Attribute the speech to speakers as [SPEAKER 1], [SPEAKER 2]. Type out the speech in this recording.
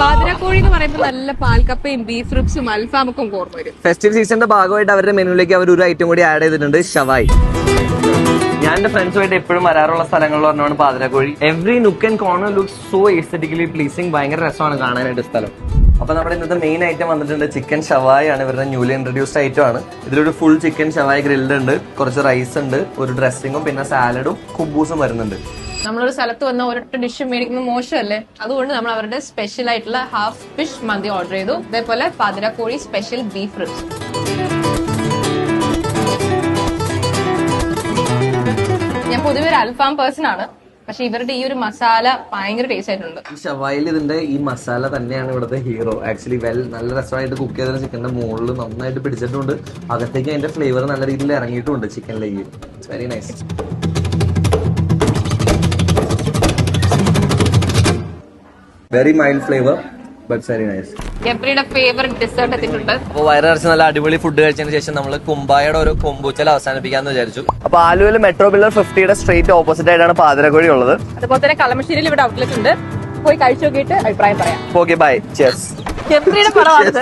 [SPEAKER 1] പാതിരക്കോഴി എന്ന് പറയുമ്പോൾ നല്ല പാൽക്കപ്പയും ബീഫ് റിബ്സും അൽഫാമൊക്കെ ഓർമ്മ വരും.
[SPEAKER 2] ഫെസ്റ്റിവ് സീസണിന്റെ ഭാഗമായിട്ട് അവരുടെ മെനുവിലേക്ക് അവർ ഒരു ഐറ്റം കൂടി ആഡ് ചെയ്തിട്ടുണ്ട്, ഷവായി. ഞാൻ എന്റെ ഫ്രണ്ട്സുമായിട്ട് എപ്പോഴും വരാറുള്ള സ്ഥലങ്ങളിൽ പറഞ്ഞാണ് Pathirakozhi. Every nook and corner looks so aesthetically pleasing. ഭയങ്കര രസമാണ് കാണാനായിട്ട് സ്ഥലം. അപ്പൊ നമ്മുടെ ഇന്നത്തെ മെയിൻ ഐറ്റം വന്നിട്ടുണ്ട് ചിക്കൻ ഷവായി ആണ്. ഇവരുടെ ന്യൂലി ഇൻട്രൊഡ്യൂസ്ഡ് ഐറ്റം ആണ്. ഇതിലൊരു ഫുൾ ചിക്കൻ ഷവായി ഗ്രിൽഡ് ഉണ്ട്, കുറച്ച് റൈസ് ഉണ്ട്, ഒരു ഡ്രസ്സിങ്ങും പിന്നെ സാലഡും കുബൂസും വരുന്നുണ്ട്.
[SPEAKER 1] നമ്മളൊരു സ്ഥലത്ത് വന്ന ഒരൊറ്റ ഡിഷ് മേടിക്കുന്നത് മോശമല്ലേ? അതുകൊണ്ട് നമ്മൾ അവരുടെ സ്പെഷ്യൽ ആയിട്ടുള്ള ഹാഫ് ഫിഷ് മന്തി ഓർഡർ ചെയ്തു. അതേപോലെ പാതിരക്കോഴി സ്പെഷ്യൽ ബീഫ് റിബ്സ്. ഞാൻ പൊതുവെ ഒരു അൽഫാം പേഴ്സൺ ആണ്, പക്ഷെ ഇവരുടെ ഈ ഒരു മസാല ഭയങ്കര ടേസ്റ്റ് ആയിട്ടുണ്ട്.
[SPEAKER 2] ഈ ഷവായിൽ ഇതിന്റെ ഈ മസാല തന്നെയാണ് ഇവിടുത്തെ ഹീറോ. ആക്ച്വലി നല്ല രസമായിട്ട് കുക്ക് ചെയ്ത ചിക്കന്റെ മുകളിൽ നന്നായിട്ട് പിടിച്ചിട്ടുണ്ട്. അകത്തേക്ക് അതിന്റെ ഫ്ലേവർ നല്ല രീതിയിൽ ഇറങ്ങിയിട്ടുണ്ട് ചിക്കനിലേക്ക്. It's very nice. Very mild flavour but very nice.
[SPEAKER 1] എവറിയുടെ ഫേവറേറ്റ് ഡെസേർട്ട് എത്തിയിട്ടുണ്ട്.
[SPEAKER 2] അപ്പോൾ വയറിറച്ച് നല്ല അടിപൊളി ഫുഡ് കഴിച്ചതിന് ശേഷം നമ്മൾ കുമ്പായയുടെ ഒരു കൊമ്പൂച്ചൽ അവസാനിപ്പിക്കാന്ന് വിചാരിച്ചു. അപ്പൊ ആലുവയിൽ മെട്രോ പില്ലർ 50യുടെ സ്ട്രേറ്റ് ഓപ്പോസിറ്റ് ആയിട്ടാണ് പാതിരക്കോഴി ഉള്ളത്.
[SPEAKER 1] അതുപോലെ തന്നെ കളമശ്ശേരിയിൽ ഇവിടെ ഔട്ട്ലെറ്റ് ഉണ്ട്. പോയി കഴിച്ചു നോക്കിയിട്ട് അഭിപ്രായം പറയാം.
[SPEAKER 2] Okay bye. ചെസ്.
[SPEAKER 1] എവറിയുടെ പടമാണ്